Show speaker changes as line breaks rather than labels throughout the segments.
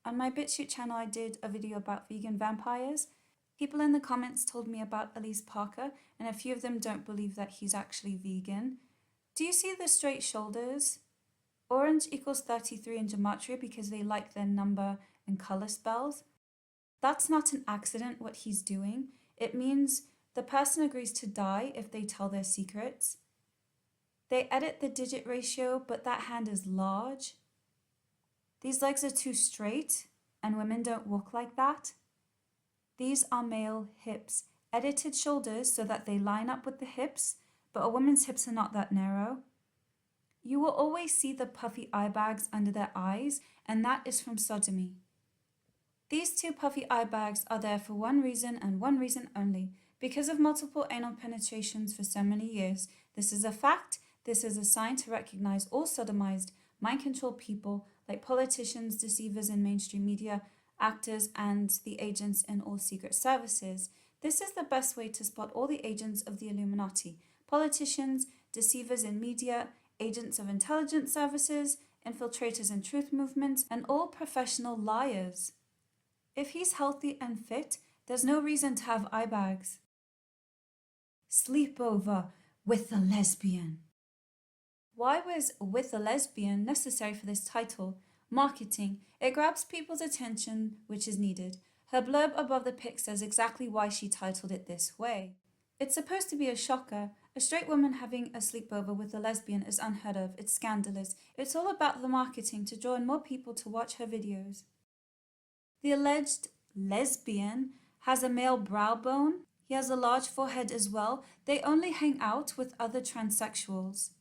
On my BitChute channel, I did a video about vegan vampires. People in the comments told me about Alyse Parker, and a few of them don't believe that he's actually vegan. Do you see the straight shoulders? Orange equals 33 in gematria because they like their number and color spells. That's not an accident what he's doing. It means the person agrees to die if they tell their secrets. They edit the digit ratio, but that hand is large. These legs are too straight, and women don't walk like that. These are male hips, edited shoulders so that they line up with the hips, but a woman's hips are not that narrow. You will always see the puffy eye bags under their eyes, and that is from sodomy. These two puffy eye bags are there for one reason and one reason only, because of multiple anal penetrations for so many years. This is a fact. This is a sign to recognize all sodomized, mind-controlled people like politicians, deceivers in mainstream media, actors, and the agents in all secret services. This is the best way to spot all the agents of the Illuminati: politicians, deceivers in media, agents of intelligence services, infiltrators in truth movements, and all professional liars. If he's healthy and fit, there's no reason to have eye bags. Sleepover with a lesbian. Why was "with a lesbian" necessary for this title? Marketing. It grabs people's attention, which is needed. Her blurb above the pic says exactly why she titled it this way. It's supposed to be a shocker. A straight woman having a sleepover with a lesbian is unheard of. It's scandalous. It's all about the marketing to draw in more people to watch her videos. The alleged lesbian has a male brow bone. He has a large forehead as well. They only hang out with other transsexuals.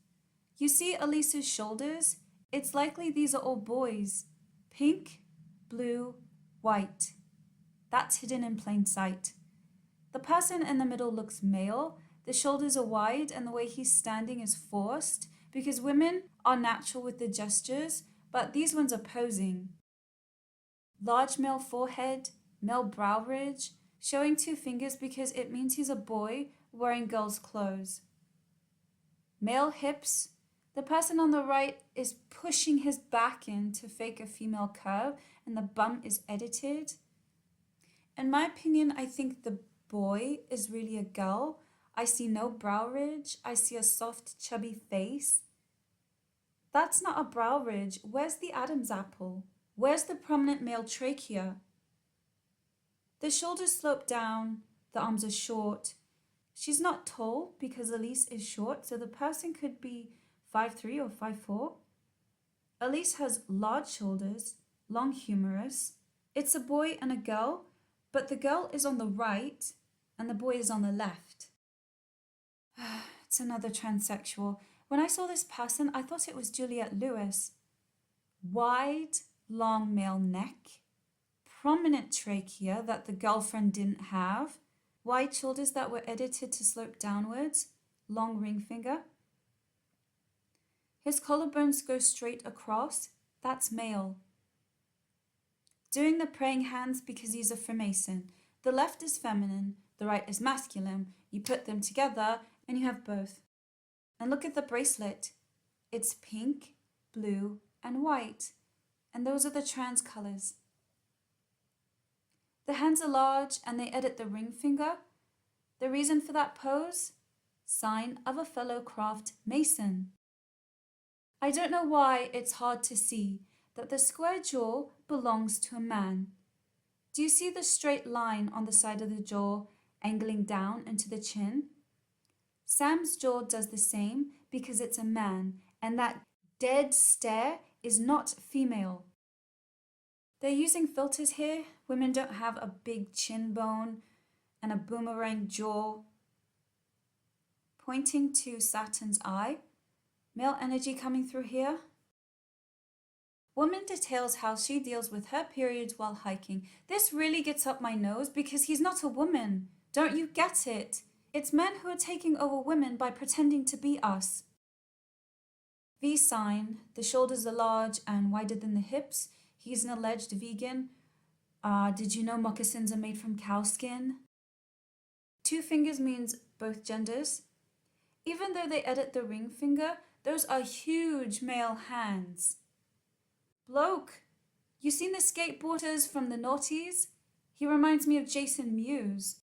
You see Alyse's shoulders? It's likely these are all boys. Pink, blue, white. That's hidden in plain sight. The person in the middle looks male. The shoulders are wide and the way he's standing is forced because women are natural with the gestures, but these ones are posing. Large male forehead, male brow ridge, showing two fingers because it means he's a boy wearing girls' clothes. Male hips. The person on the right is pushing his back in to fake a female curve, and the bum is edited. In my opinion, I think the boy is really a girl. I see no brow ridge. I see a soft, chubby face. That's not a brow ridge. Where's the Adam's apple? Where's the prominent male trachea? The shoulders slope down. The arms are short. She's not tall because Alyse is short, so the person could be 5'3" or 5'4". Alyse has large shoulders, long humerus. It's a boy and a girl, but the girl is on the right and the boy is on the left. It's another transsexual. When I saw this person, I thought it was Juliette Lewis. Wide, long male neck, prominent trachea that the girlfriend didn't have, wide shoulders that were edited to slope downwards, long ring finger. His collarbones go straight across. That's male. Doing the praying hands because he's a Freemason. The left is feminine, the right is masculine. You put them together and you have both. And look at the bracelet. It's pink, blue, and white. And those are the trans colors. The hands are large and they edit the ring finger. The reason for that pose? Sign of a fellow craft mason. I don't know why it's hard to see that the square jaw belongs to a man. Do you see the straight line on the side of the jaw angling down into the chin? Sam's jaw does the same because it's a man, and that dead stare is not female. They're using filters here. Women don't have a big chin bone and a boomerang jaw. Pointing to Saturn's eye. Male energy coming through here. Woman details how she deals with her periods while hiking. This really gets up my nose because he's not a woman. Don't you get it? It's men who are taking over women by pretending to be us. V sign. The shoulders are large and wider than the hips. He's an alleged vegan. Did you know moccasins are made from cow skin? Two fingers means both genders. Even though they edit the ring finger, those are huge male hands. Bloke, You seen the skateboarders from the noughties? He reminds me of Jason Mewes.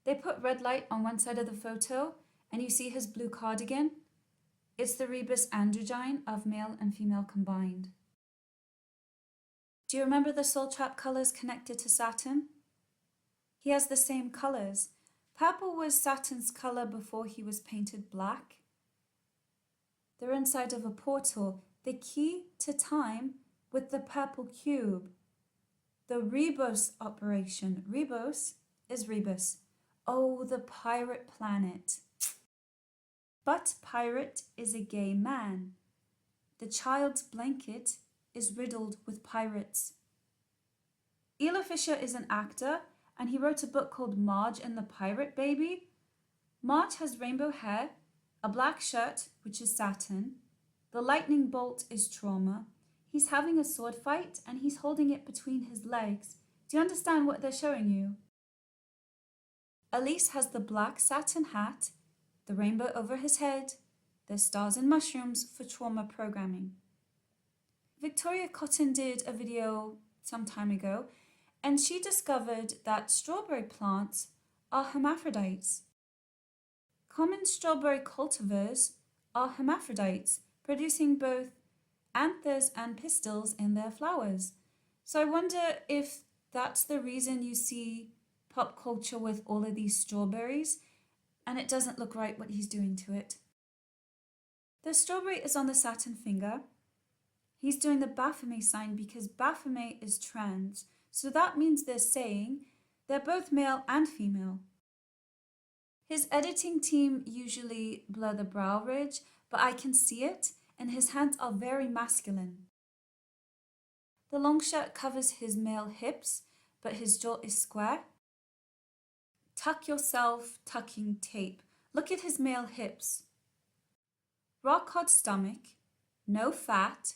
They put red light on one side of the photo and you see his blue cardigan. It's the rebus androgyne of male and female combined. Do you remember the soul trap colors connected to Saturn? He has the same colors. Purple was Saturn's color before he was painted black. They're inside of a portal, the key to time with the purple cube. The rebus operation. Rebus is rebus. Oh, the pirate planet. But pirate is a gay man. The child's blanket is riddled with pirates. Ela Fisher is an actor, and he wrote a book called Marge and the Pirate Baby. Marge has rainbow hair, a black shirt, which is Saturn. The lightning bolt is trauma. He's having a sword fight, and he's holding it between his legs. Do you understand what they're showing you? Alyse has the black satin hat, the rainbow over his head, the stars and mushrooms for trauma programming. Victoria Cotton did a video some time ago, and she discovered that strawberry plants are hermaphrodites. Common strawberry cultivars are hermaphrodites, producing both anthers and pistils in their flowers. So I wonder if that's the reason you see pop culture with all of these strawberries, and it doesn't look right what he's doing to it. The strawberry is on the Saturn finger. He's doing the Baphomet sign because Baphomet is trans, so that means they're saying they're both male and female. His editing team usually blur the brow ridge, but I can see it, and his hands are very masculine. The long shirt covers his male hips, but his jaw is square. Tuck yourself, tucking tape. Look at his male hips. Rock hard stomach, no fat,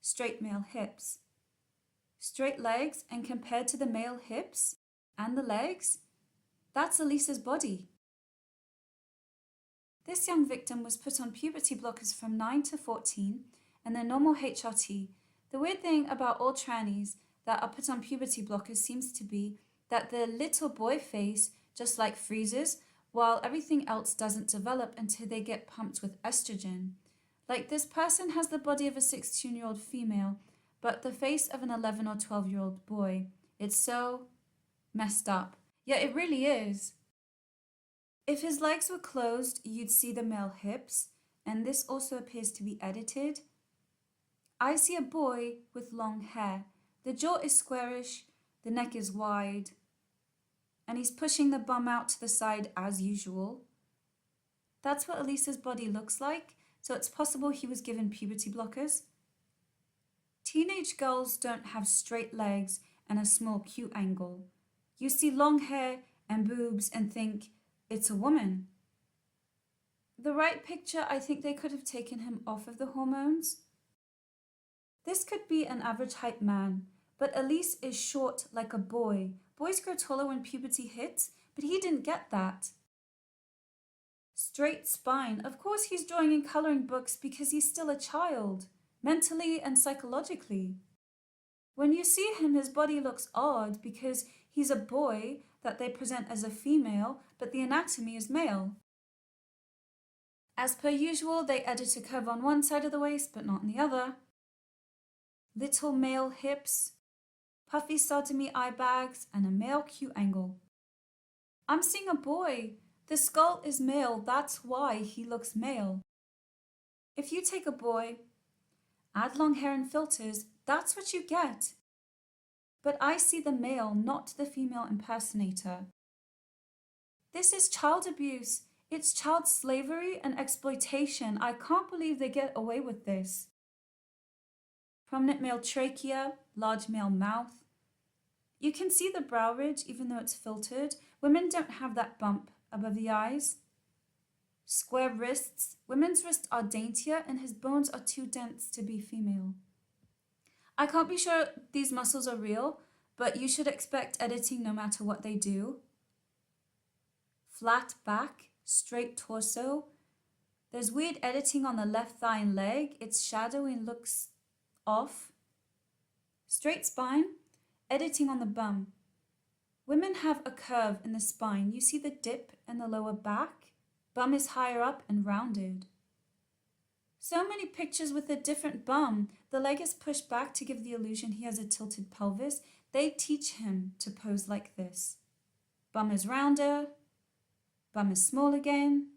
straight male hips. Straight legs, and compared to the male hips and the legs, that's Alyse's body. This young victim was put on puberty blockers from 9 to 14 and their normal HRT. The weird thing about all trannies that are put on puberty blockers seems to be that their little boy face just like freezes, while everything else doesn't develop until they get pumped with estrogen. Like this person has the body of a 16-year-old female, but the face of an 11 or 12-year-old boy. It's so messed up. Yeah, it really is. If his legs were closed, you'd see the male hips, and this also appears to be edited. I see a boy with long hair. The jaw is squarish, the neck is wide, and he's pushing the bum out to the side as usual. That's what Alyse's body looks like, so it's possible he was given puberty blockers. Teenage girls don't have straight legs and a small cute angle. You see long hair and boobs and think, it's a woman. The right picture, I think they could have taken him off of the hormones. This could be an average height man, but Alyse is short like a boy. Boys grow taller when puberty hits, but he didn't get that. Straight spine. Of course he's drawing in coloring books because he's still a child, mentally and psychologically. When you see him, his body looks odd because he's a boy that they present as a female, but the anatomy is male. As per usual, they edit a curve on one side of the waist, but not on the other. Little male hips, puffy sodomy eye bags, and a male cute angle. I'm seeing a boy. The skull is male, that's why he looks male. If you take a boy, add long hair and filters, that's what you get. But I see the male, not the female impersonator. This is child abuse. It's child slavery and exploitation. I can't believe they get away with this. Prominent male trachea, large male mouth. You can see the brow ridge even though it's filtered. Women don't have that bump above the eyes. Square wrists. Women's wrists are daintier and his bones are too dense to be female. I can't be sure these muscles are real, but you should expect editing no matter what they do. Flat back, straight torso. There's weird editing on the left thigh and leg. It's shadowy and looks off. Straight spine, editing on the bum. Women have a curve in the spine. You see the dip in the lower back. Bum is higher up and rounded. So many pictures with a different bum. The leg is pushed back to give the illusion he has a tilted pelvis. They teach him to pose like this. Bum is rounder. Bum is small again.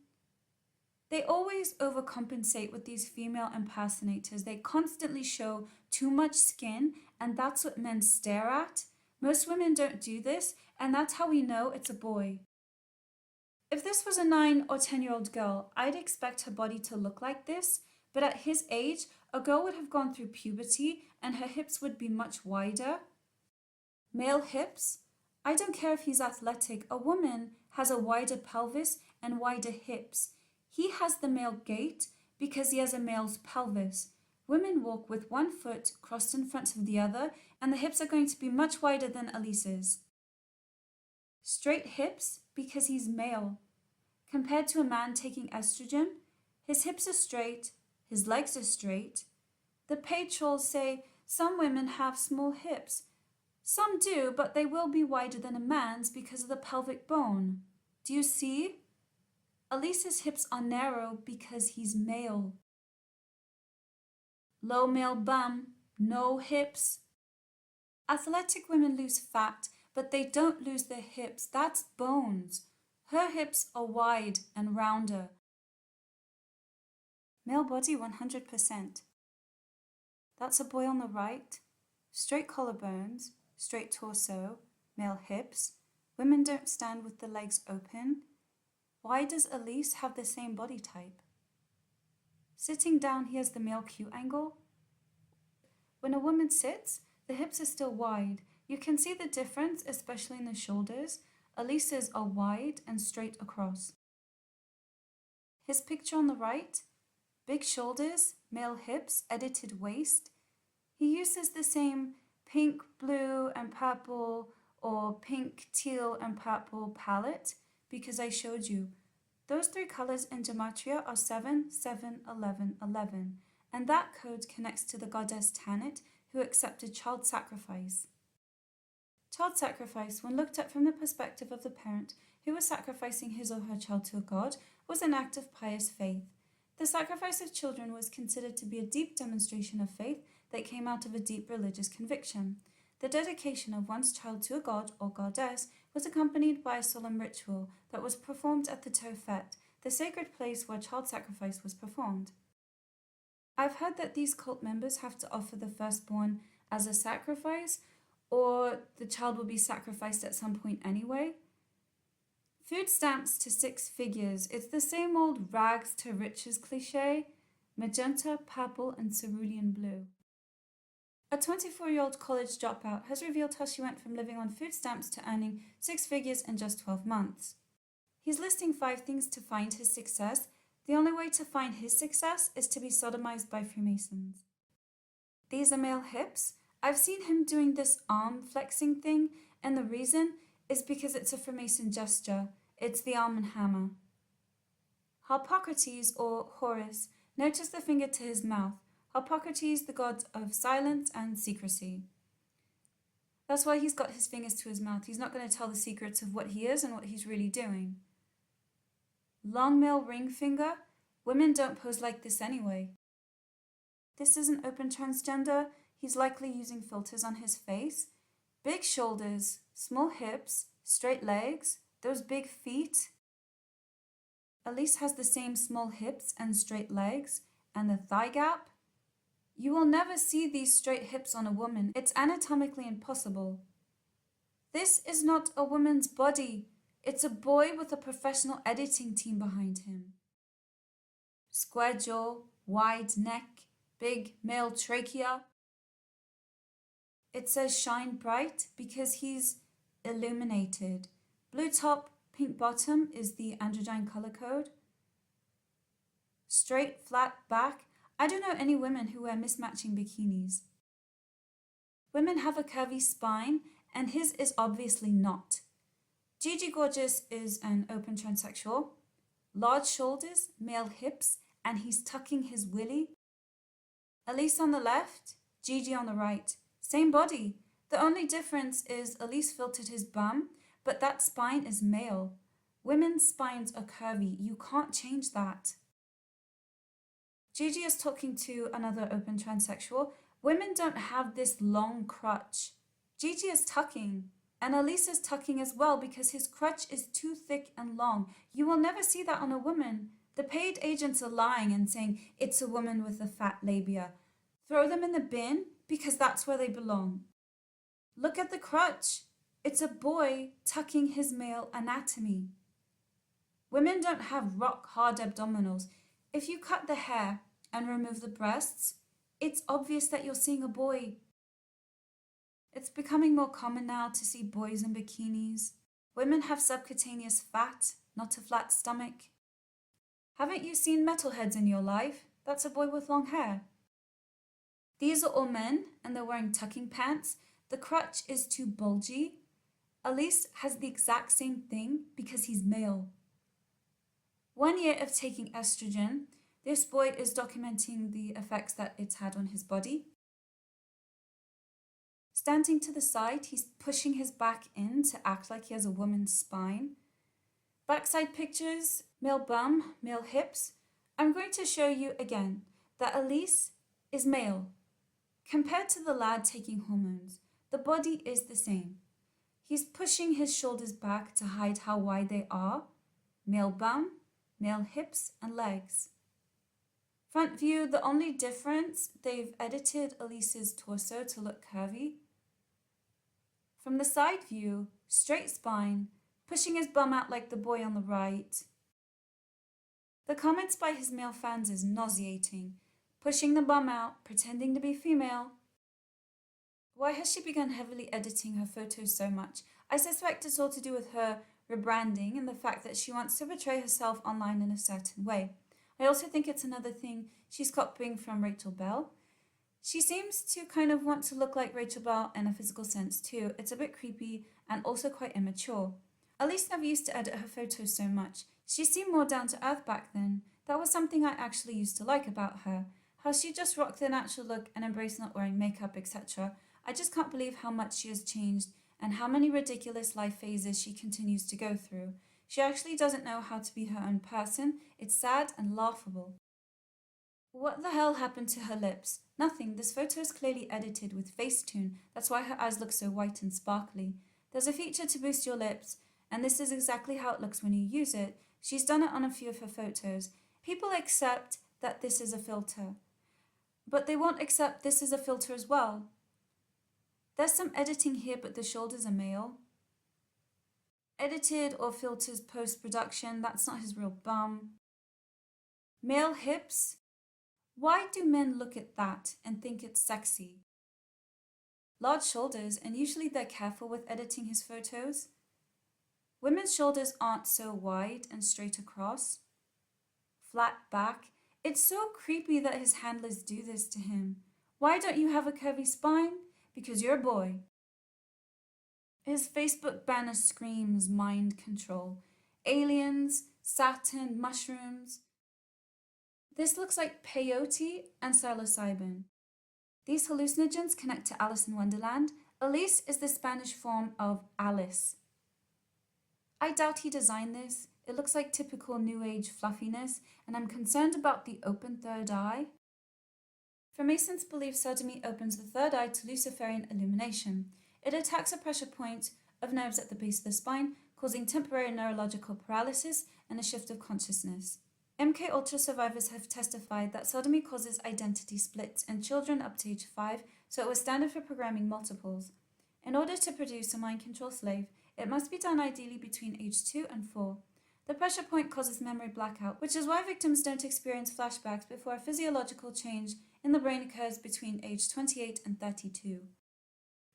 They always overcompensate with these female impersonators. They constantly show too much skin, and that's what men stare at. Most women don't do this, and that's how we know it's a boy. If this was a 9 or 10-year-old girl, I'd expect her body to look like this, but at his age, a girl would have gone through puberty and her hips would be much wider. Male hips? I don't care if he's athletic. A woman has a wider pelvis and wider hips. He has the male gait because he has a male's pelvis. Women walk with one foot crossed in front of the other, and the hips are going to be much wider than Alyse's. Straight hips because he's male. Compared to a man taking estrogen, his hips are straight, his legs are straight. The paid trolls say some women have small hips. Some do, but they will be wider than a man's because of the pelvic bone. Do you see? Alyse's hips are narrow because he's male. Low male bum, no hips. Athletic women lose fat, but they don't lose their hips. That's bones. Her hips are wide and rounder. Male body 100%. That's a boy on the right. Straight collarbones, straight torso, male hips. Women don't stand with the legs open. Why does Alyse have the same body type? Sitting down, he has the male Q angle. When a woman sits, the hips are still wide. You can see the difference, especially in the shoulders. Alyse's are wide and straight across. His picture on the right, big shoulders, male hips, edited waist. He uses the same pink, blue, and purple, or pink, teal, and purple palette because I showed you. Those three colors in gematria are 7, 7, 11, 11, and that code connects to the goddess Tanit, who accepted child sacrifice. Child sacrifice, when looked at from the perspective of the parent who was sacrificing his or her child to a god, was an act of pious faith. The sacrifice of children was considered to be a deep demonstration of faith that came out of a deep religious conviction. The dedication of one's child to a god or goddess was accompanied by a solemn ritual that was performed at the Tophet, the sacred place where child sacrifice was performed. I've heard that these cult members have to offer the firstborn as a sacrifice, or the child will be sacrificed at some point anyway. Food stamps to 6 figures. It's the same old rags to riches cliche. Magenta, purple, and cerulean blue. A 24-year-old college dropout has revealed how she went from living on food stamps to earning 6 figures in just 12 months. He's listing 5 things to find his success. The only way to find his success is to be sodomized by Freemasons. These are male hips. I've seen him doing this arm flexing thing, and the reason is because it's a Freemason gesture. It's the arm and hammer. Harpocrates, or Horus, noticed the finger to his mouth. Harpocrates, the god of silence and secrecy. That's why he's got his fingers to his mouth. He's not going to tell the secrets of what he is and what he's really doing. Long male ring finger. Women don't pose like this anyway. This isn't open transgender. He's likely using filters on his face. Big shoulders, small hips, straight legs, those big feet. Alyse has the same small hips and straight legs, and the thigh gap. You will never see these straight hips on a woman. It's anatomically impossible. This is not a woman's body. It's a boy with a professional editing team behind him. Square jaw, wide neck, big male trachea. It says shine bright because he's illuminated. Blue top, pink bottom is the androgyne color code. Straight, flat back. I don't know any women who wear mismatching bikinis. Women have a curvy spine, and his is obviously not. Gigi Gorgeous is an open transsexual. Large shoulders, male hips, and he's tucking his willy. Alyse on the left, Gigi on the right. Same body. The only difference is Alyse filtered his bum, but that spine is male. Women's spines are curvy. You can't change that. Gigi is talking to another open transsexual. Women don't have this long crutch. Gigi is tucking, and Alyse is tucking as well because his crutch is too thick and long. You will never see that on a woman. The paid agents are lying and saying it's a woman with a fat labia. Throw them in the bin because that's where they belong. Look at the crutch. It's a boy tucking his male anatomy. Women don't have rock hard abdominals. If you cut the hair and remove the breasts, it's obvious that you're seeing a boy. It's becoming more common now to see boys in bikinis. Women have subcutaneous fat, not a flat stomach. Haven't you seen metalheads in your life? That's a boy with long hair. These are all men, and they're wearing tucking pants. The crutch is too bulgy. Alyse has the exact same thing because he's male. 1 year of taking estrogen, this boy is documenting the effects that it's had on his body. Standing to the side, he's pushing his back in to act like he has a woman's spine. Backside pictures, male bum, male hips. I'm going to show you again that Alyse is male. Compared to the lad taking hormones, the body is the same. He's pushing his shoulders back to hide how wide they are. Male bum, male hips and legs. Front view, the only difference, they've edited Alyse's torso to look curvy. From the side view, straight spine, pushing his bum out like the boy on the right. The comments by his male fans is nauseating. Pushing the bum out, pretending to be female. Why has she begun heavily editing her photos so much? I suspect it's all to do with her rebranding and the fact that she wants to portray herself online in a certain way. I also think it's another thing she's copying from Rachel Bell. She seems to kind of want to look like Rachel Bell in a physical sense too. It's a bit creepy and also quite immature. Alyse never used to edit her photos so much. She seemed more down to earth back then. That was something I actually used to like about her. How she just rocked the natural look and embraced not wearing makeup, etc. I just can't believe how much she has changed and how many ridiculous life phases she continues to go through. She actually doesn't know how to be her own person. It's sad and laughable. What the hell happened to her lips? Nothing. This photo is clearly edited with Facetune. That's why her eyes look so white and sparkly. There's a feature to boost your lips, and this is exactly how it looks when you use it. She's done it on a few of her photos. People accept that this is a filter, but they won't accept this is a filter as well. There's some editing here, but the shoulders are male. Edited or filters post-production, that's not his real bum. Male hips. Why do men look at that and think it's sexy? Large shoulders, and usually they're careful with editing his photos. Women's shoulders aren't so wide and straight across. Flat back. It's so creepy that his handlers do this to him. Why don't you have a curvy spine? Because you're a boy. His Facebook banner screams mind control. Aliens, Saturn, mushrooms. This looks like peyote and psilocybin. These hallucinogens connect to Alice in Wonderland. Alyse is the Spanish form of Alice. I doubt he designed this. It looks like typical New Age fluffiness, and I'm concerned about the open third eye. Freemasons believe sodomy opens the third eye to Luciferian illumination. It attacks a pressure point of nerves at the base of the spine, causing temporary neurological paralysis and a shift of consciousness. MKUltra survivors have testified that sodomy causes identity splits in children up to age 5, so it was standard for programming multiples. In order to produce a mind control slave, it must be done ideally between age 2 and 4. The pressure point causes memory blackout, which is why victims don't experience flashbacks before a physiological change in the brain occurs between age 28 and 32.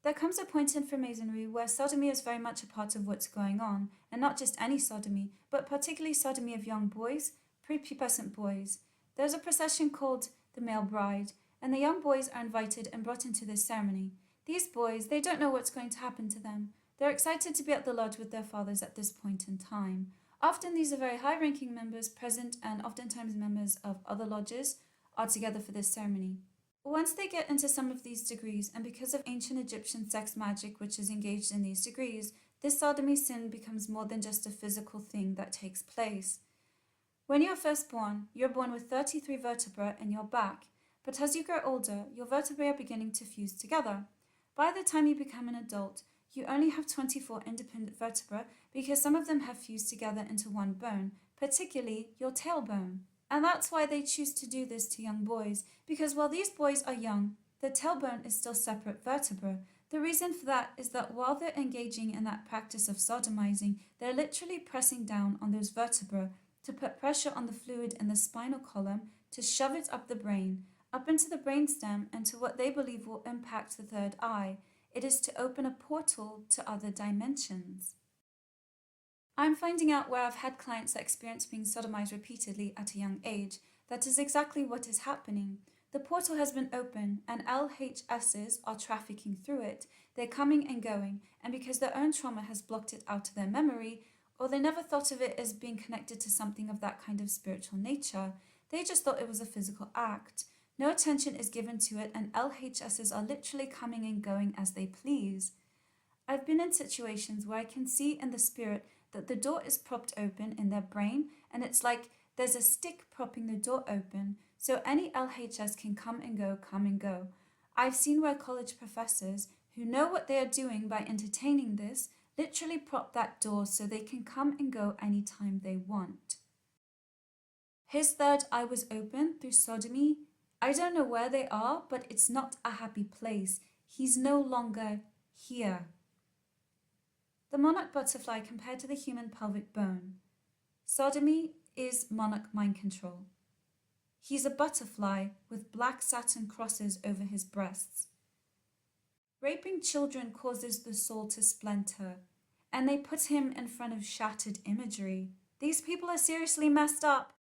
There comes a point in Freemasonry where sodomy is very much a part of what's going on, and not just any sodomy, but particularly sodomy of young boys, prepubescent boys. There's a procession called the Male Bride, and the young boys are invited and brought into this ceremony. These boys, they don't know what's going to happen to them. They're excited to be at the lodge with their fathers at this point in time. Often these are very high-ranking members present, and oftentimes members of other lodges are together for this ceremony. Once they get into some of these degrees, and because of ancient Egyptian sex magic which is engaged in these degrees, this sodomy sin becomes more than just a physical thing that takes place. When you're first born, you're born with 33 vertebrae in your back, but as you grow older, your vertebrae are beginning to fuse together. By the time you become an adult, you only have 24 independent vertebrae because some of them have fused together into one bone, particularly your tailbone. And that's why they choose to do this to young boys, because while these boys are young, the tailbone is still separate vertebra. The reason for that is that while they're engaging in that practice of sodomizing, they're literally pressing down on those vertebrae to put pressure on the fluid in the spinal column to shove it up the brain, up into the brainstem, and to what they believe will impact the third eye. It is to open a portal to other dimensions. I'm finding out where I've had clients that experience being sodomized repeatedly at a young age. That is exactly what is happening. The portal has been open and LHSs are trafficking through it. They're coming and going, and because their own trauma has blocked it out of their memory, or they never thought of it as being connected to something of that kind of spiritual nature, they just thought it was a physical act. No attention is given to it, and LHSs are literally coming and going as they please. I've been in situations where I can see in the spirit that the door is propped open in their brain, and it's like there's a stick propping the door open, so any LHS can come and go, come and go. I've seen where college professors, who know what they are doing by entertaining this, literally prop that door so they can come and go anytime they want. His third eye was open through sodomy. I don't know where they are, but it's not a happy place. He's no longer here. The monarch butterfly compared to the human pelvic bone. Sodomy is monarch mind control. He's a butterfly with black Saturn crosses over his breasts. Raping children causes the soul to splinter, and they put him in front of shattered imagery. These people are seriously messed up.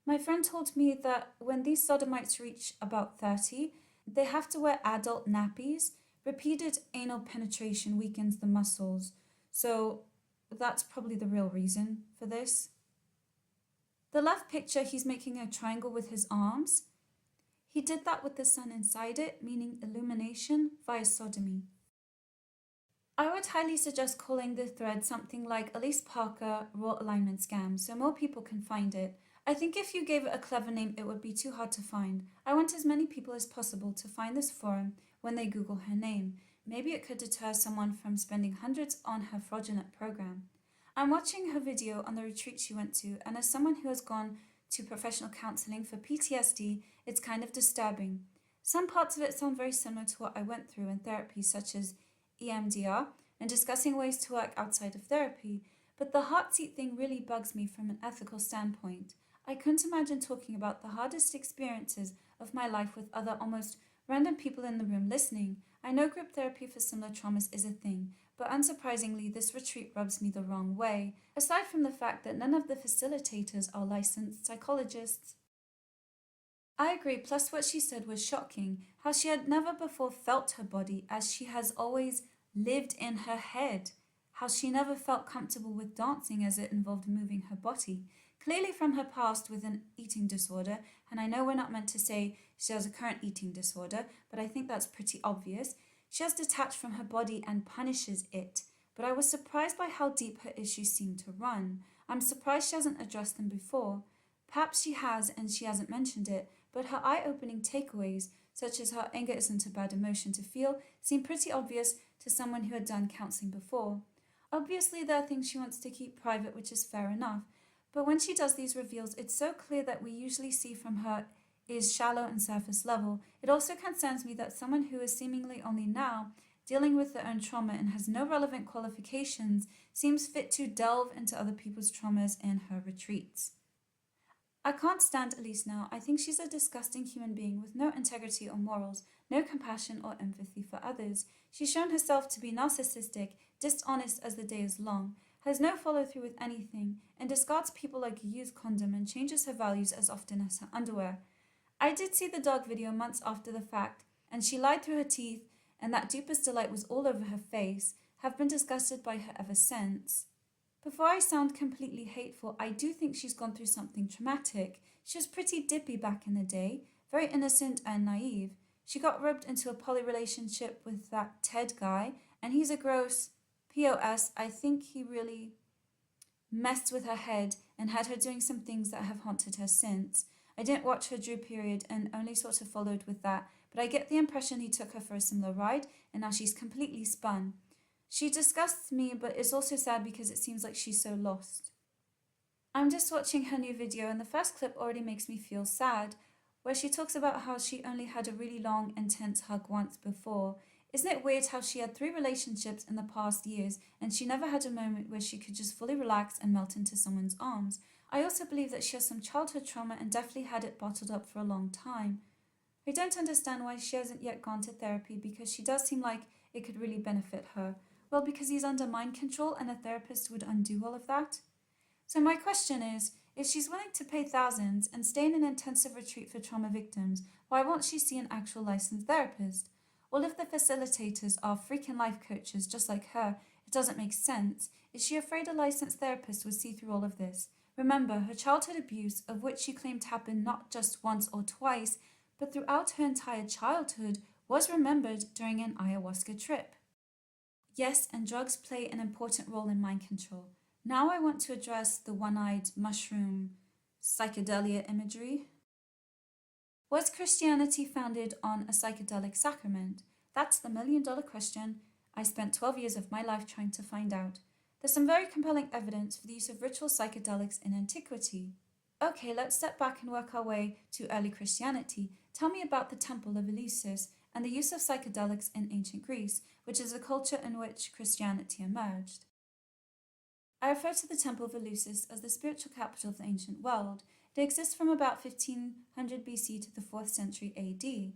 My friend told me that when these sodomites reach about 30, they have to wear adult nappies. Repeated anal penetration weakens the muscles, so that's probably the real reason for this. The left picture, he's making a triangle with his arms. He did that with the sun inside it, meaning illumination via sodomy. I would highly suggest calling the thread something like Alyse Parker Raw Alignment Scam so more people can find it. I think if you gave it a clever name, it would be too hard to find. I want as many people as possible to find this forum when they Google her name. Maybe it could deter someone from spending hundreds on her fraudulent program. I'm watching her video on the retreat she went to, and as someone who has gone to professional counseling for PTSD, it's kind of disturbing. Some parts of it sound very similar to what I went through in therapy, such as EMDR, and discussing ways to work outside of therapy, but the heart seat thing really bugs me from an ethical standpoint. I couldn't imagine talking about the hardest experiences of my life with other almost random people in the room listening. I know group therapy for similar traumas is a thing, but unsurprisingly, this retreat rubs me the wrong way, aside from the fact that none of the facilitators are licensed psychologists. I agree, plus what she said was shocking, how she had never before felt her body as she has always lived in her head, how she never felt comfortable with dancing as it involved moving her body. Clearly from her past with an eating disorder, and I know we're not meant to say she has a current eating disorder, but I think that's pretty obvious. She has detached from her body and punishes it, but I was surprised by how deep her issues seem to run. I'm surprised she hasn't addressed them before. Perhaps she has and she hasn't mentioned it, but her eye-opening takeaways, such as how anger isn't a bad emotion to feel, seem pretty obvious to someone who had done counseling before. Obviously there are things she wants to keep private, which is fair enough, but when she does these reveals, it's so clear that we usually see from her is shallow and surface level. It also concerns me that someone who is seemingly only now dealing with their own trauma and has no relevant qualifications seems fit to delve into other people's traumas in her retreats. I can't stand Alyse now. I think she's a disgusting human being with no integrity or morals, no compassion or empathy for others. She's shown herself to be narcissistic, dishonest as the day is long, has no follow-through with anything, and discards people like a used condom and changes her values as often as her underwear. I did see the dog video months after the fact, and she lied through her teeth, and that deepest delight was all over her face. Have been disgusted by her ever since. Before I sound completely hateful, I do think she's gone through something traumatic. She was pretty dippy back in the day, very innocent and naive. She got roped into a poly relationship with that Ted guy, and he's a gross POS. I think he really messed with her head and had her doing some things that have haunted her since. I didn't watch her Drew period and only sort of followed with that, but I get the impression he took her for a similar ride and now she's completely spun. She disgusts me, but it's also sad because it seems like she's so lost. I'm just watching her new video and the first clip already makes me feel sad, where she talks about how she only had a really long, intense hug once before. Isn't it weird how she had 3 relationships in the past years and she never had a moment where she could just fully relax and melt into someone's arms? I also believe that she has some childhood trauma and definitely had it bottled up for a long time. I don't understand why she hasn't yet gone to therapy because she does seem like it could really benefit her. Well, because he's under mind control and a therapist would undo all of that. So my question is, if she's willing to pay thousands and stay in an intensive retreat for trauma victims, why won't she see an actual licensed therapist? All of the facilitators are freaking life coaches just like her. It doesn't make sense. Is she afraid a licensed therapist would see through all of this? Remember, her childhood abuse, of which she claimed happened not just once or twice, but throughout her entire childhood, was remembered during an ayahuasca trip. Yes, and drugs play an important role in mind control. Now I want to address the one-eyed mushroom psychedelia imagery. Was Christianity founded on a psychedelic sacrament? That's the million-dollar question I spent 12 years of my life trying to find out. There's some very compelling evidence for the use of ritual psychedelics in antiquity. Okay, let's step back and work our way to early Christianity. Tell me about the Temple of Alyse and the use of psychedelics in ancient Greece, which is a culture in which Christianity emerged. I refer to the Temple of Alyse as the spiritual capital of the ancient world. It exists from about 1500 BC to the 4th century AD.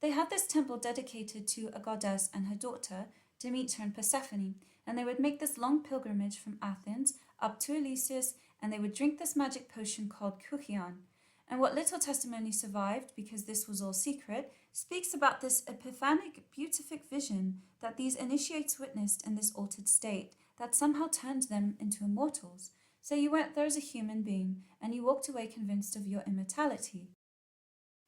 They had this temple dedicated to a goddess and her daughter, Demeter and Persephone, and they would make this long pilgrimage from Athens up to Alyse, and they would drink this magic potion called Kuchion. And what little testimony survived, because this was all secret, speaks about this epiphanic, beatific vision that these initiates witnessed in this altered state that somehow turned them into immortals. So you went there as a human being, and you walked away convinced of your immortality.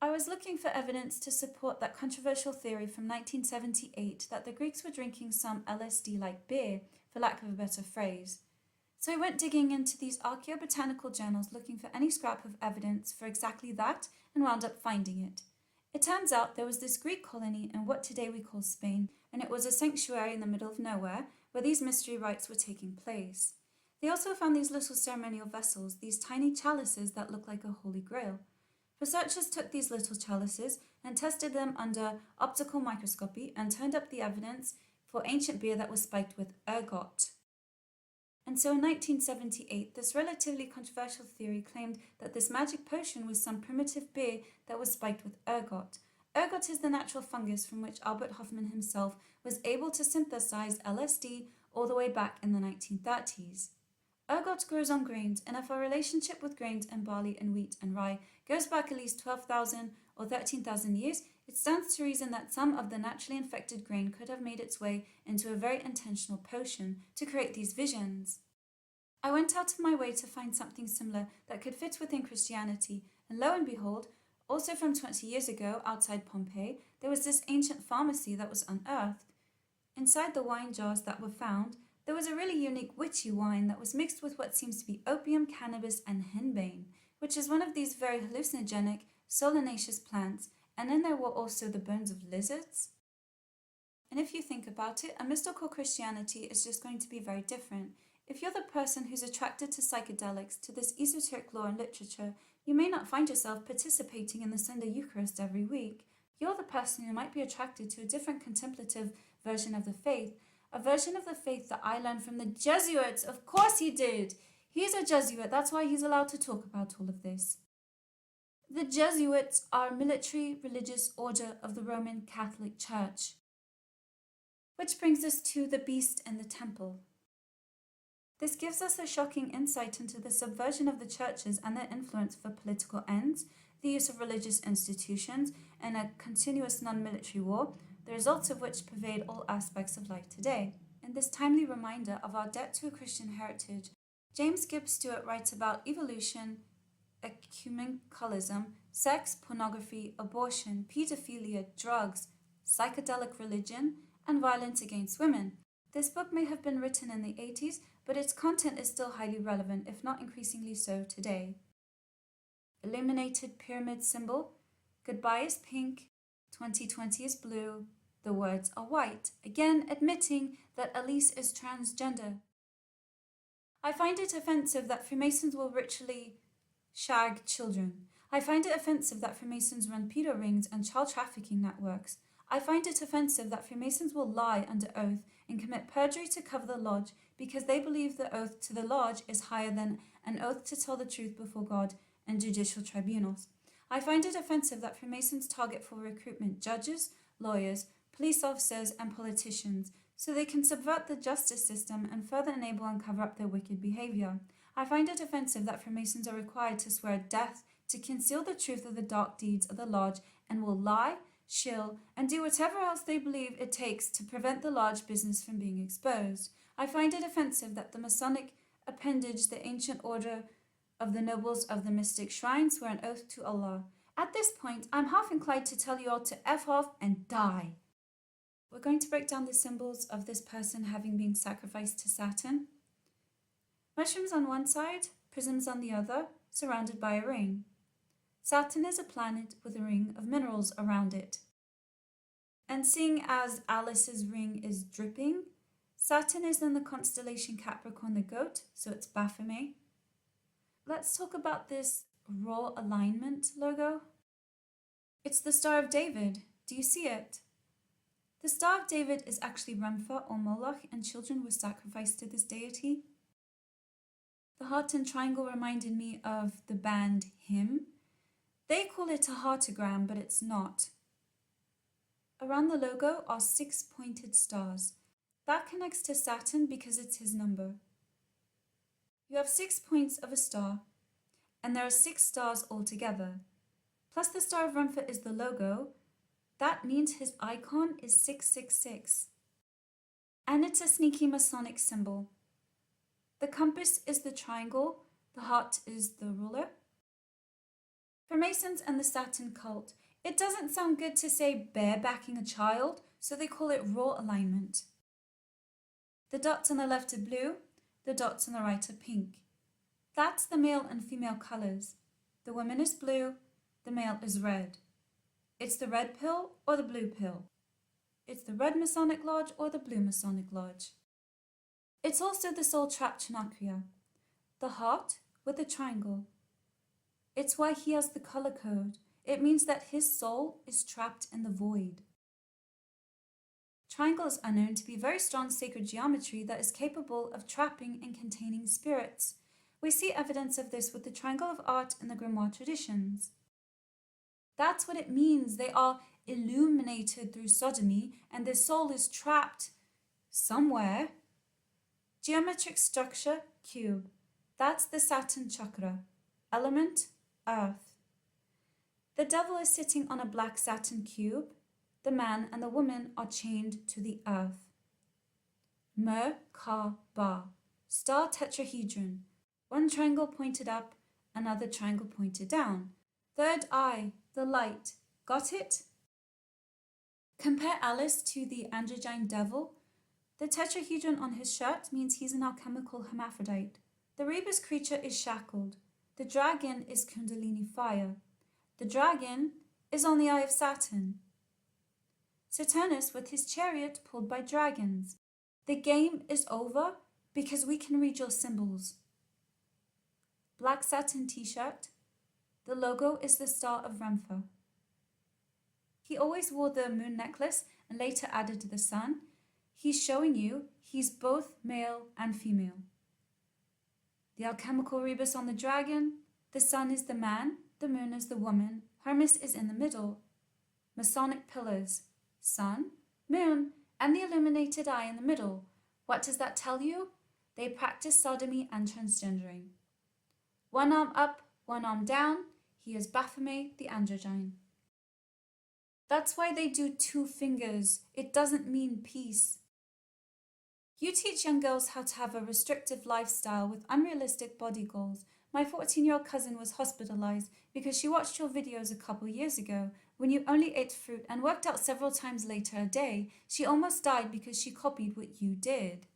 I was looking for evidence to support that controversial theory from 1978 that the Greeks were drinking some LSD-like beer, for lack of a better phrase. So I went digging into these archaeobotanical journals looking for any scrap of evidence for exactly that and wound up finding it. It turns out there was this Greek colony in what today we call Spain, and it was a sanctuary in the middle of nowhere where these mystery rites were taking place. They also found these little ceremonial vessels, these tiny chalices that look like a holy grail. Researchers took these little chalices and tested them under optical microscopy and turned up the evidence for ancient beer that was spiked with ergot. And so in 1978, this relatively controversial theory claimed that this magic potion was some primitive beer that was spiked with ergot. Ergot is the natural fungus from which Albert Hofmann himself was able to synthesize LSD all the way back in the 1930s. Ergot grows on grains, and if our relationship with grains and barley and wheat and rye goes back at least 12,000 or 13,000 years, it stands to reason that some of the naturally infected grain could have made its way into a very intentional potion to create these visions. I went out of my way to find something similar that could fit within Christianity, and lo and behold, also from 20 years ago, outside Pompeii, there was this ancient pharmacy that was unearthed. Inside the wine jars that were found, there was a really unique witchy wine that was mixed with what seems to be opium, cannabis, and henbane, which is one of these very hallucinogenic, solanaceous plants, and then there were also the bones of lizards. And if you think about it, a mystical Christianity is just going to be very different. If you're the person who's attracted to psychedelics, to this esoteric lore and literature, you may not find yourself participating in the Sunday Eucharist every week. You're the person who might be attracted to a different contemplative version of the faith, a version of the faith that I learned from the Jesuits. Of course he did! He's a Jesuit, that's why he's allowed to talk about all of this. The Jesuits are a military religious order of the Roman Catholic Church. Which brings us to the beast in the temple. This gives us a shocking insight into the subversion of the churches and their influence for political ends, the use of religious institutions, and a continuous non-military war, the results of which pervade all aspects of life today. In this timely reminder of our debt to a Christian heritage, James Gibbs Stewart writes about evolution, ecumenicalism, sex, pornography, abortion, pedophilia, drugs, psychedelic religion, and violence against women. This book may have been written in the 80s, but its content is still highly relevant, if not increasingly so today. Illuminated pyramid symbol. Goodbye is pink, 2020 is blue, the words are white, again admitting that Alyse is transgender. I find it offensive that Freemasons will ritually shag children. I find it offensive that Freemasons run pedo rings and child trafficking networks. I find it offensive that Freemasons will lie under oath and commit perjury to cover the lodge because they believe the oath to the lodge is higher than an oath to tell the truth before God and judicial tribunals. I find it offensive that Freemasons target for recruitment judges, lawyers, police officers, and politicians so they can subvert the justice system and further enable and cover up their wicked behavior. I find it offensive that Freemasons are required to swear death to conceal the truth of the dark deeds of the lodge and will lie, shill, and do whatever else they believe it takes to prevent the lodge business from being exposed. I find it offensive that the Masonic appendage, the ancient order of the nobles of the mystic shrine, swear an oath to Allah. At this point, I'm half inclined to tell you all to F off and die. We're going to break down the symbols of this person having been sacrificed to Saturn. Mushrooms on one side, prisms on the other, surrounded by a ring. Saturn is a planet with a ring of minerals around it. And seeing as Alyse's ring is dripping, Saturn is in the constellation Capricorn the Goat, so it's Baphomet. Let's talk about this raw alignment logo. It's the Star of David. Do you see it? The Star of David is actually Rempha or Moloch, and children were sacrificed to this deity. The heart and triangle reminded me of the band Hymn. They call it a heartogram, but it's not. Around the logo are 6 pointed stars. That connects to Saturn because it's his number. You have 6 points of a star, and there are 6 stars altogether. Plus the Star of Rempha is the logo. That means his icon is 666. And it's a sneaky Masonic symbol. The compass is the triangle, the heart is the ruler. For Masons and the Saturn cult, it doesn't sound good to say barebacking a child, so they call it raw alignment. The dots on the left are blue, the dots on the right are pink. That's the male and female colors. The woman is blue, the male is red. It's the red pill or the blue pill. It's the red Masonic Lodge or the blue Masonic Lodge. It's also the soul trap Chanakya, the heart with the triangle. It's why he has the color code. It means that his soul is trapped in the void. Triangles are known to be very strong sacred geometry that is capable of trapping and containing spirits. We see evidence of this with the triangle of art in the grimoire traditions. That's what it means. They are illuminated through sodomy and their soul is trapped somewhere. Geometric structure, cube. That's the Saturn chakra. Element, earth. The devil is sitting on a black Saturn cube. The man and the woman are chained to the earth. Merkaba, star tetrahedron. One triangle pointed up, another triangle pointed down. Third eye, the light. Got it? Compare Alyse to the androgyne devil. The tetrahedron on his shirt means he's an alchemical hermaphrodite. The rebus creature is shackled. The dragon is Kundalini fire. The dragon is on the eye of Saturn. Saturnus with his chariot pulled by dragons. The game is over because we can read your symbols. Black satin t-shirt. The logo is the Star of Rempha. He always wore the moon necklace and later added the sun. He's showing you he's both male and female. The alchemical rebus on the dragon. The sun is the man, the moon is the woman. Hermes is in the middle. Masonic pillars. Sun, moon, and the illuminated eye in the middle. What does that tell you? They practice sodomy and transgendering. One arm up, one arm down. He is Baphomet, the androgyne. That's why they do 2 fingers. It doesn't mean peace. You teach young girls how to have a restrictive lifestyle with unrealistic body goals, My 14-year-old cousin was hospitalized because she watched your videos a couple years ago. When you only ate fruit and worked out several times later a day, she almost died because she copied what you did.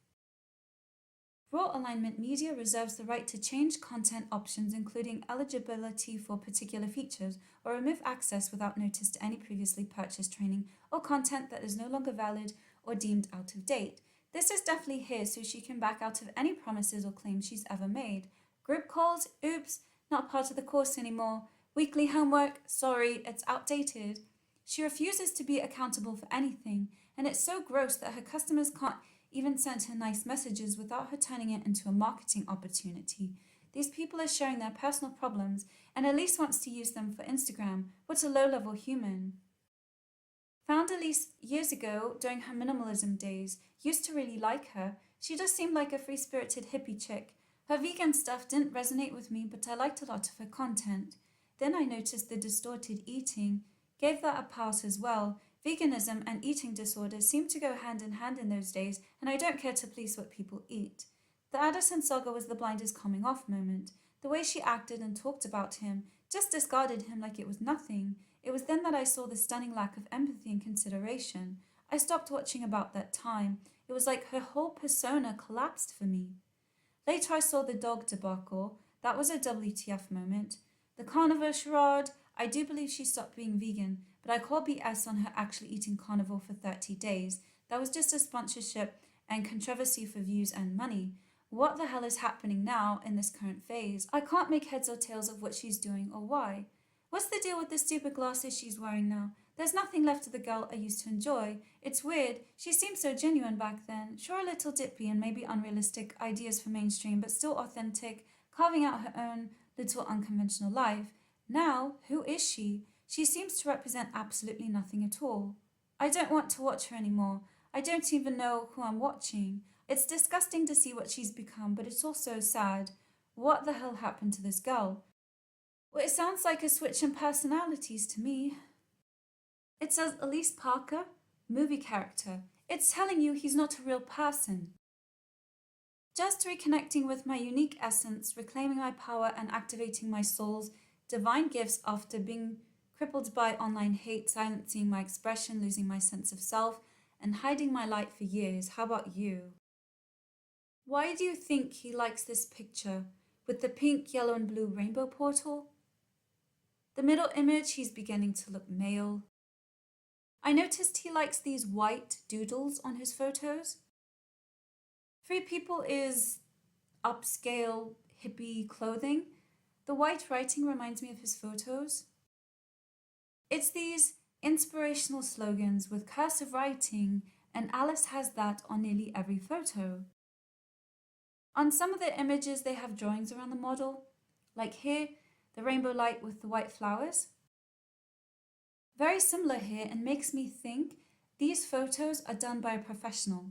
Raw Alignment Media reserves the right to change content options, including eligibility for particular features, or remove access without notice to any previously purchased training or content that is no longer valid or deemed out of date. This is definitely here so she can back out of any promises or claims she's ever made. Group calls? Oops, not part of the course anymore. Weekly homework? Sorry, it's outdated. She refuses to be accountable for anything, and it's so gross that her customers can't even send her nice messages without her turning it into a marketing opportunity. These people are sharing their personal problems, and Alyse wants to use them for Instagram. What a low-level human. Found Alyse years ago during her minimalism days. Used to really like her. She just seemed like a free-spirited hippie chick. Her vegan stuff didn't resonate with me, but I liked a lot of her content. Then I noticed the distorted eating. Gave that a pass as well. Veganism and eating disorders seem to go hand in hand in those days, and I don't care to police what people eat. The Addison saga was the blinders coming off moment. The way she acted and talked about him, just discarded him like it was nothing. It was then that I saw the stunning lack of empathy and consideration. I stopped watching about that time. It was like her whole persona collapsed for me. Later I saw the dog debacle. That was a WTF moment. The carnivore charade. I do believe she stopped being vegan, but I call BS on her actually eating carnivore for 30 days. That was just a sponsorship and controversy for views and money. What the hell is happening now in this current phase? I can't make heads or tails of what she's doing or why. What's the deal with the stupid glasses she's wearing now? There's nothing left of the girl I used to enjoy. It's weird. She seemed so genuine back then. Sure, a little dippy and maybe unrealistic ideas for mainstream, but still authentic, carving out her own little unconventional life. Now, who is she? She seems to represent absolutely nothing at all. I don't want to watch her anymore. I don't even know who I'm watching. It's disgusting to see what she's become, but it's also sad. What the hell happened to this girl? Well, it sounds like a switch in personalities to me. It says Alyse Parker, movie character. It's telling you he's not a real person. Just reconnecting with my unique essence, reclaiming my power and activating my soul's divine gifts after being crippled by online hate, silencing my expression, losing my sense of self, and hiding my light for years. How about you? Why do you think he likes this picture with the pink, yellow, and blue rainbow portal? The middle image, he's beginning to look male. I noticed he likes these white doodles on his photos. Free People is upscale, hippie clothing. The white writing reminds me of his photos. It's these inspirational slogans with cursive writing, and Alyse has that on nearly every photo. On some of the images, they have drawings around the model, like here, the rainbow light with the white flowers. Very similar here, and makes me think these photos are done by a professional.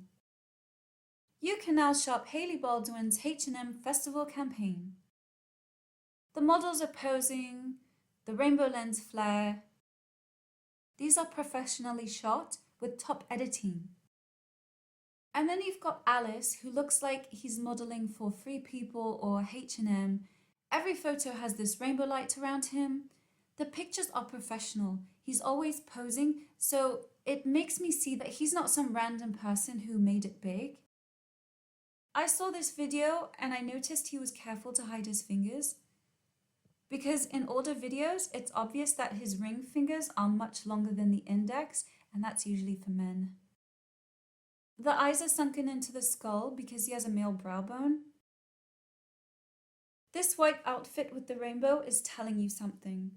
You can now shop Hailey Baldwin's H&M Festival campaign. The models are posing, the rainbow lens flare. These are professionally shot with top editing. And then you've got Alyse, who looks like he's modeling for Free People or H&M. Every photo has this rainbow light around him. The pictures are professional. He's always posing, so it makes me see that he's not some random person who made it big. I saw this video and I noticed he was careful to hide his fingers. Because in older videos, it's obvious that his ring fingers are much longer than the index, and that's usually for men. The eyes are sunken into the skull because he has a male brow bone. This white outfit with the rainbow is telling you something.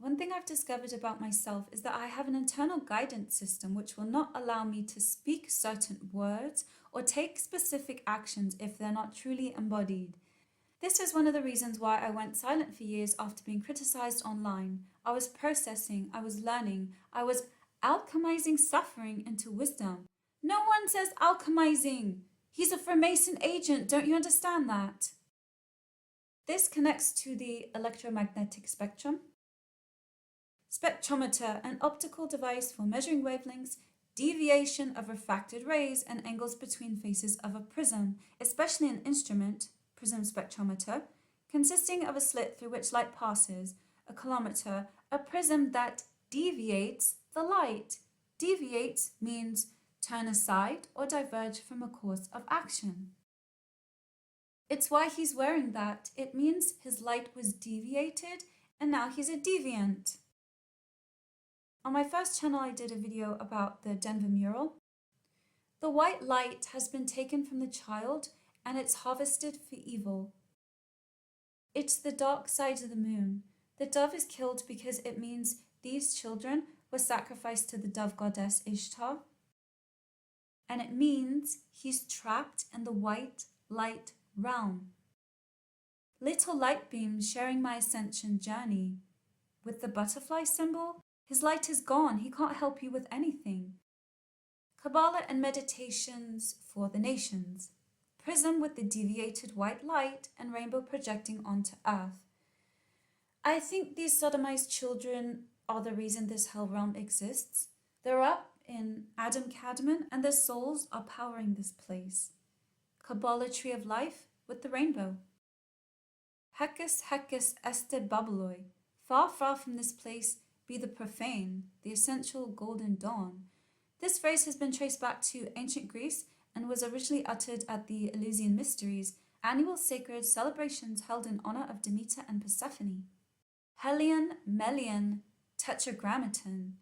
One thing I've discovered about myself is that I have an internal guidance system which will not allow me to speak certain words or take specific actions if they're not truly embodied. This is one of the reasons why I went silent for years after being criticized online. I was processing, I was learning, I was alchemizing suffering into wisdom. No one says alchemizing. He's a Freemason agent, don't you understand that? This connects to the electromagnetic spectrum. Spectrometer, an optical device for measuring wavelengths, deviation of refracted rays, and angles between faces of a prism, especially an instrument, prism spectrometer, consisting of a slit through which light passes, a kilometer, a prism that deviates the light. Deviates means turn aside or diverge from a course of action. It's why he's wearing that. It means his light was deviated and now he's a deviant. On my first channel, I did a video about the Denver mural. The white light has been taken from the child and it's harvested for evil. It's the dark side of the moon. The dove is killed because it means these children were sacrificed to the dove goddess Ishtar. And it means he's trapped in the white light realm. Little light beams sharing my ascension journey. With the butterfly symbol, his light is gone. He can't help you with anything. Kabbalah and meditations for the nations. Prism with the deviated white light and rainbow projecting onto earth. I think these sodomized children are the reason this hell realm exists. They're up in Adam Kadmon and their souls are powering this place. Kabbalah tree of life with the rainbow. Hekes, Hekes, este Babyloi. Far, far from this place be the profane, the essential golden dawn. This phrase has been traced back to ancient Greece and was originally uttered at the Eleusinian Mysteries, annual sacred celebrations held in honor of Demeter and Persephone. Helion, Melion, Tetragrammaton.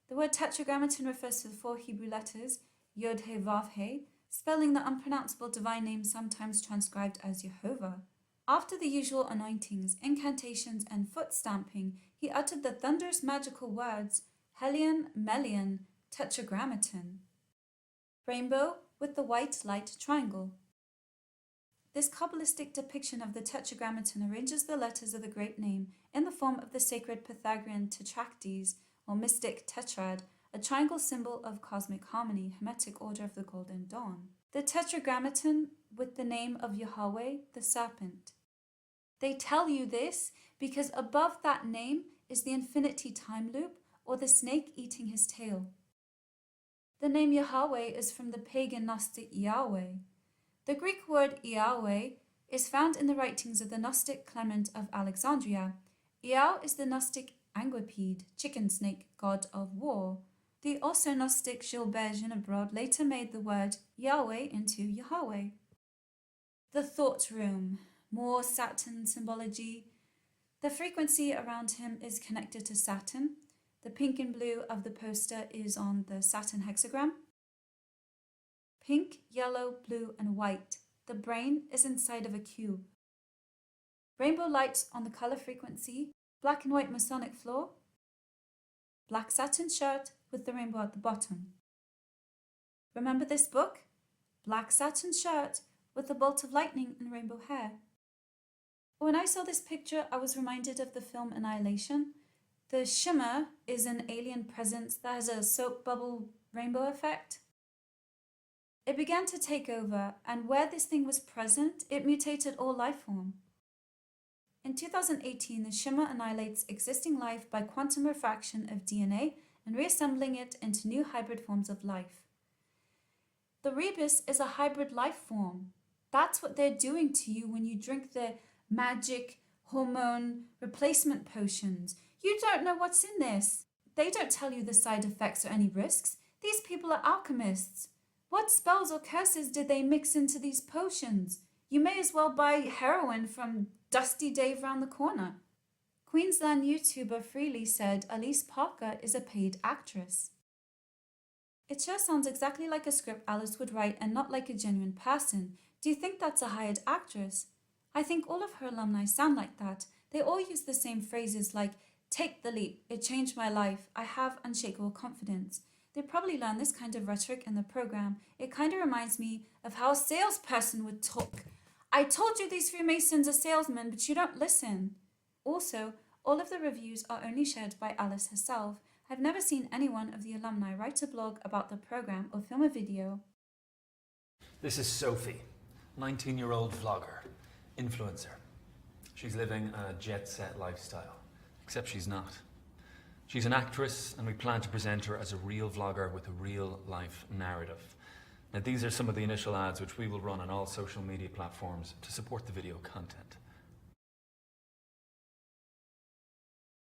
The word tetragrammaton refers to the 4 Hebrew letters, Yod He Vav He, spelling the unpronounceable divine name sometimes transcribed as Jehovah. After the usual anointings, incantations, and foot stamping, he uttered the thunderous magical words, Helion, Melion, Tetragrammaton. Rainbow with the white light triangle. This Kabbalistic depiction of the Tetragrammaton arranges the letters of the great name in the form of the sacred Pythagorean tetractes, or mystic tetrad, a triangle symbol of cosmic harmony, hermetic order of the golden dawn. The Tetragrammaton with the name of Yahweh, the serpent. They tell you this because above that name is the infinity time loop, or the snake eating his tail. The name Yahweh is from the pagan Gnostic Yahweh. The Greek word Yahweh is found in the writings of the Gnostic Clement of Alexandria. Yao is the Gnostic Anguipede, chicken snake, god of war. The also Gnostic Gilbert Ginebrod later made the word Yahweh into Yahweh. The thought room, more Saturn symbology. The frequency around him is connected to Saturn. The pink and blue of the poster is on the Saturn hexagram. Pink, yellow, blue, and white. The brain is inside of a cube. Rainbow light on the color frequency. Black and white Masonic floor. Black satin shirt with the rainbow at the bottom. Remember this book? Black satin shirt with a bolt of lightning and rainbow hair. When I saw this picture, I was reminded of the film Annihilation. The shimmer is an alien presence that has a soap bubble rainbow effect. It began to take over, and where this thing was present, it mutated all life form. In 2018, the shimmer annihilates existing life by quantum refraction of DNA and reassembling it into new hybrid forms of life. The rebus is a hybrid life form. That's what they're doing to you when you drink their magic hormone replacement potions. You don't know what's in this. They don't tell you the side effects or any risks. These people are alchemists. What spells or curses did they mix into these potions? You may as well buy heroin from Dusty Dave round the corner. Queensland YouTuber Freely said Alyse Parker is a paid actress. It sure sounds exactly like a script Alyse would write and not like a genuine person. Do you think that's a hired actress? I think all of her alumni sound like that. They all use the same phrases like, take the leap, it changed my life, I have unshakable confidence. They probably learned this kind of rhetoric in the program. It kind of reminds me of how a salesperson would talk. I told you these Freemasons are salesmen, but you don't listen. Also, all of the reviews are only shared by Alyse herself. I've never seen anyone of the alumni write a blog about the program or film a video.
This is Sophie, 19-year-old vlogger, influencer. She's living a jet-set lifestyle, except she's not. She's an actress, and we plan to present her as a real vlogger with a real-life narrative. Now, these are some of the initial ads which we will run on all social media platforms to support the video content.